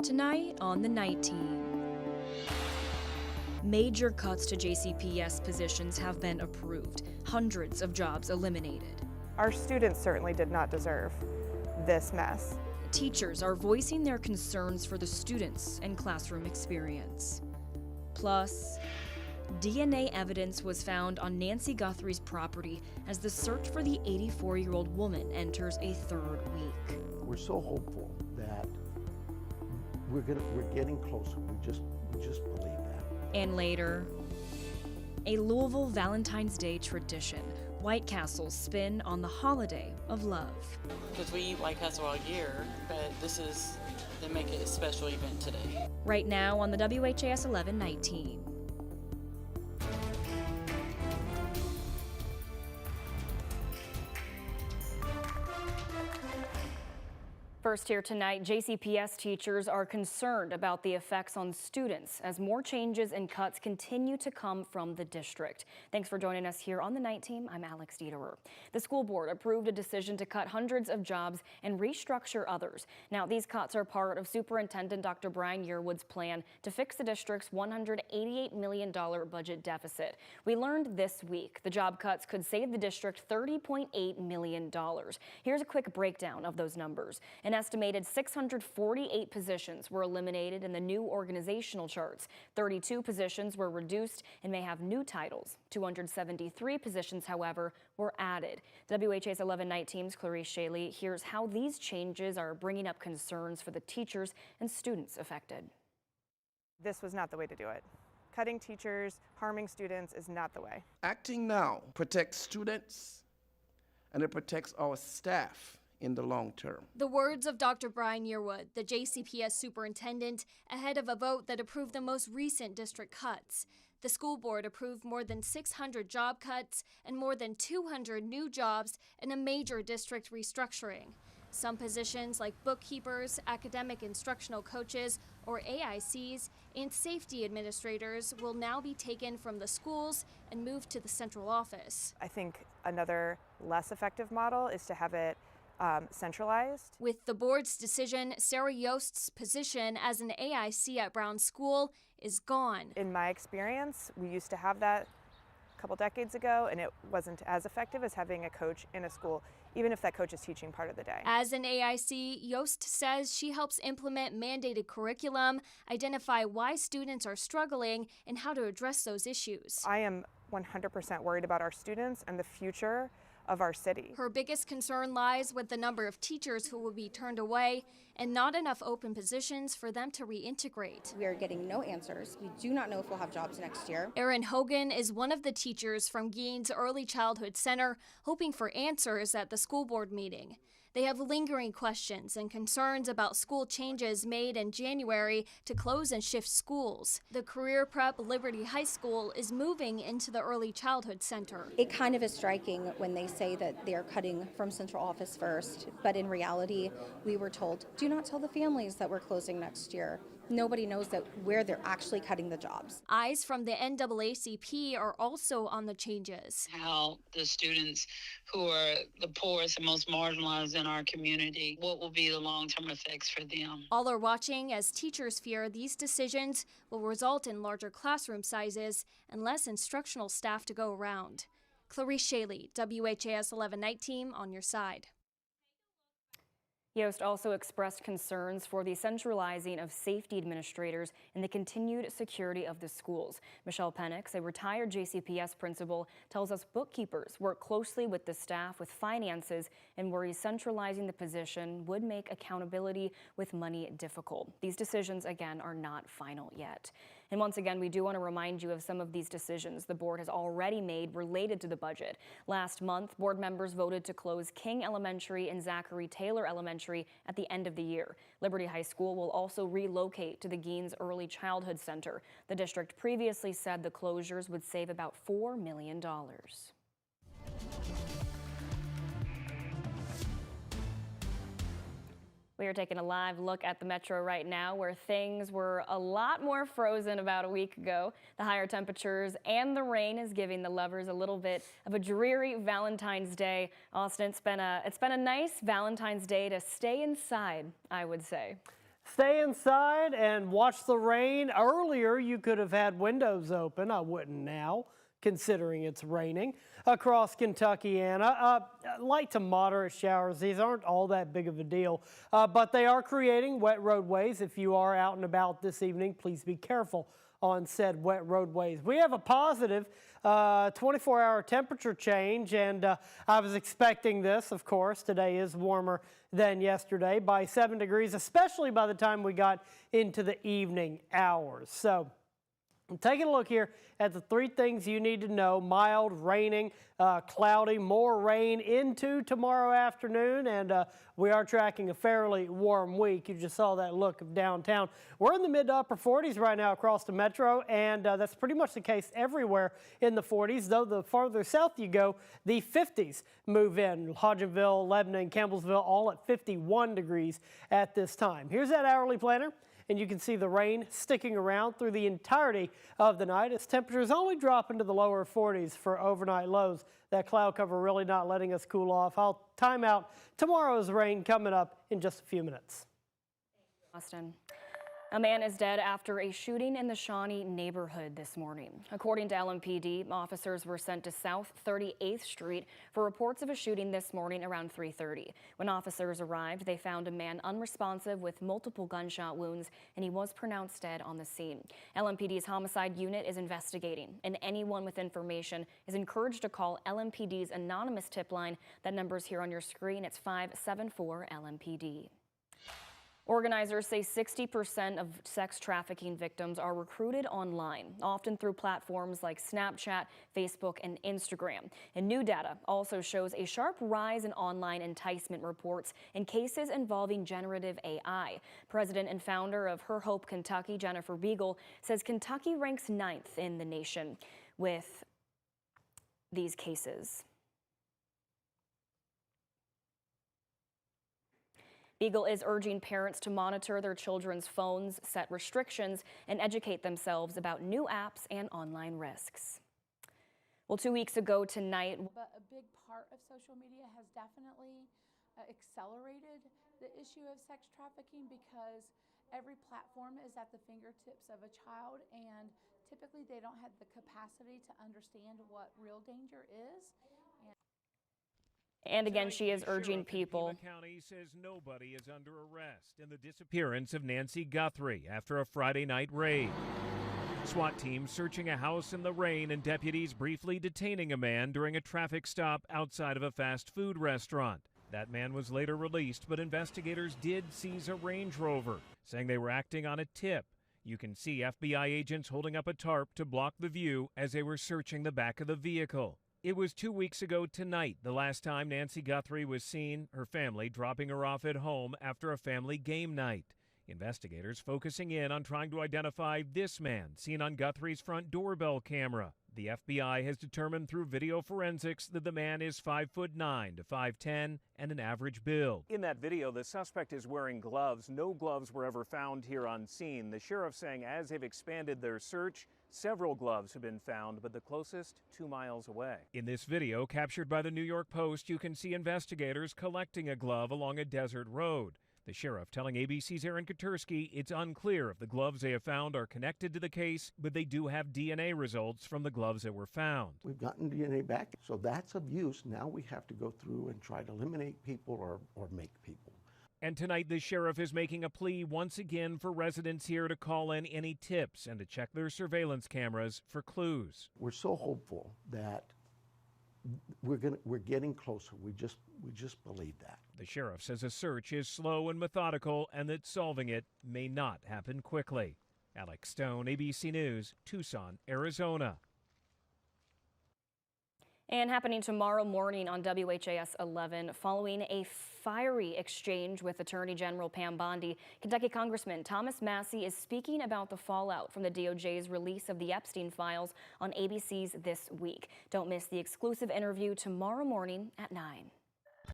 Tonight on the Night Team. Major cuts to JCPS positions have been approved, hundreds of jobs eliminated. Our students certainly did not deserve this mess. Teachers are voicing their concerns for the students and classroom experience. Plus, DNA evidence was found on Nancy Guthrie's property as the search for the 84-year-old woman enters a third week. We're so hopeful that we're getting closer. We just believe that. And later, a Louisville Valentine's Day tradition. White Castle's spin on the holiday of love. Because we eat White Castle all year, but they make it a special event today. Right now on the WHAS11 Night Team. First here tonight, JCPS teachers are concerned about the effects on students as more changes and cuts continue to come from the district. Thanks for joining us here on the Night Team. I'm Alex Dieterer. The school board approved a decision to cut hundreds of jobs and restructure others. Now, these cuts are part of Superintendent Dr. Brian Yearwood's plan to fix the district's $188 million budget deficit. We learned this week the job cuts could save the district $30.8 million. Here's a quick breakdown of those numbers. An estimated 648 positions were eliminated in the new organizational charts. 32 positions were reduced and may have new titles. 273 positions, however, were added. WHA's 11 Night Team's Clarice Shaley hears how these changes are bringing up concerns for the teachers and students affected. This was not the way to do it. Cutting teachers, harming students is not the way. Acting now protects students and it protects our staff in the long term. The words of Dr. Brian Yearwood, the JCPS superintendent, ahead of a vote that approved the most recent district cuts. The school board approved more than 600 job cuts and more than 200 new jobs in a major district restructuring. Some positions like bookkeepers, academic instructional coaches, or AICs, and safety administrators will now be taken from the schools and moved to the central office. I think another less effective model is to have it centralized. With the board's decision, Sarah Yost's position as an AIC at Brown School is gone. In my experience, we used to have that a couple decades ago, and it wasn't as effective as having a coach in a school, even if that coach is teaching part of the day. As an AIC, Yost says she helps implement mandated curriculum, identify why students are struggling, and how to address those issues. I am 100% worried about our students and the future of our city. Her biggest concern lies with the number of teachers who will be turned away and not enough open positions for them to reintegrate. We are getting no answers. We do not know if we'll have jobs next year. Erin Hogan is one of the teachers from Gaines Early Childhood Center, hoping for answers at the school board meeting. They have lingering questions and concerns about school changes made in January to close and shift schools. The career prep Liberty High School is moving into the Early Childhood Center. It kind of is striking when they say that they're cutting from central office first, but in reality, we were told, do not tell the families that we're closing next year. Nobody knows that where they're actually cutting the jobs. Eyes from the NAACP are also on the changes. How the students who are the poorest and most marginalized in our community, what will be the long-term effects for them? All are watching as teachers fear these decisions will result in larger classroom sizes and less instructional staff to go around. Clarice Shaley, WHAS 11 Night Team, on your side. Yost also expressed concerns for the centralizing of safety administrators and the continued security of the schools. Michelle Penix, a retired JCPS principal, tells us bookkeepers work closely with the staff with finances and worries centralizing the position would make accountability with money difficult. These decisions, again, are not final yet. And once again, we do want to remind you of some of these decisions the board has already made related to the budget. Last month, board members voted to close King Elementary and Zachary Taylor Elementary at the end of the year. Liberty High School will also relocate to the Gaines Early Childhood Center. The district previously said the closures would save about $4 million. We are taking a live look at the metro right now, where things were a lot more frozen about a week ago. The higher temperatures and the rain is giving the lovers a little bit of a dreary Valentine's Day. Austin, it's been a nice Valentine's Day to stay inside, I would say. Stay inside and watch the rain. Earlier, you could have had windows open. I wouldn't now, considering it's raining across Kentuckiana. Light to moderate showers. These aren't all that big of a deal, but they are creating wet roadways. If you are out and about this evening, please be careful on said wet roadways. We have a positive 24-hour temperature change, and I was expecting this, of course. Today is warmer than yesterday by 7 degrees, especially by the time we got into the evening hours. So I'm taking a look here at the 3 things you need to know. Mild, raining, cloudy, more rain into tomorrow afternoon, and we are tracking a fairly warm week. You just saw that look of downtown. We're in the mid to upper 40s right now across the metro, and that's pretty much the case everywhere in the 40s, though the farther south you go, the 50s move in. Hodgenville, Lebanon, Campbellsville, all at 51 degrees at this time. Here's that hourly planner. And you can see the rain sticking around through the entirety of the night as temperatures only drop into the lower 40s for overnight lows. That cloud cover really not letting us cool off. I'll time out tomorrow's rain coming up in just a few minutes. Austin. A man is dead after a shooting in the Shawnee neighborhood this morning. According to LMPD, officers were sent to South 38th Street for reports of a shooting this morning around 3:30. When officers arrived, they found a man unresponsive with multiple gunshot wounds, and he was pronounced dead on the scene. LMPD's homicide unit is investigating, and anyone with information is encouraged to call LMPD's anonymous tip line. That number's here on your screen. It's 574-LMPD. Organizers say 60% of sex trafficking victims are recruited online, often through platforms like Snapchat, Facebook, and Instagram. And new data also shows a sharp rise in online enticement reports in cases involving generative AI. President and founder of Her Hope Kentucky, Jennifer Beagle, says Kentucky ranks 9th in the nation with these cases. Beagle is urging parents to monitor their children's phones, set restrictions, and educate themselves about new apps and online risks. Well, 2 weeks ago tonight, but a big part of social media has definitely accelerated the issue of sex trafficking because every platform is at the fingertips of a child, and typically they don't have the capacity to understand what real danger is. And again, she is urging people. Pima County says nobody is under arrest in the disappearance of Nancy Guthrie after a Friday night raid. SWAT teams searching a house in the rain and deputies briefly detaining a man during a traffic stop outside of a fast food restaurant. That man was later released, but investigators did seize a Range Rover, saying they were acting on a tip. You can see FBI agents holding up a tarp to block the view as they were searching the back of the vehicle. It was 2 weeks ago tonight, the last time Nancy Guthrie was seen, her family dropping her off at home after a family game night. Investigators focusing in on trying to identify this man seen on Guthrie's front doorbell camera. The FBI has determined through video forensics that the man is 5'9" to 5'10" and an average build. In that video, the suspect is wearing gloves. No gloves were ever found here on scene. The sheriff saying as they've expanded their search, several gloves have been found, but the closest 2 miles away. In this video captured by the New York Post, you can see investigators collecting a glove along a desert road. The sheriff telling ABC's Aaron Katersky it's unclear if the gloves they have found are connected to the case, but they do have DNA results from the gloves that were found. We've gotten DNA back, so that's of use. Now we have to go through and try to eliminate people or make people. And tonight, the sheriff is making a plea once again for residents here to call in any tips and to check their surveillance cameras for clues. We're so hopeful that we're getting closer. We just believe that. The sheriff says a search is slow and methodical and that solving it may not happen quickly. Alex Stone, ABC News, Tucson, Arizona. And happening tomorrow morning on WHAS11, following a fiery exchange with Attorney General Pam Bondi, Kentucky Congressman Thomas Massie is speaking about the fallout from the DOJ's release of the Epstein files on ABC's This Week. Don't miss the exclusive interview tomorrow morning at 9.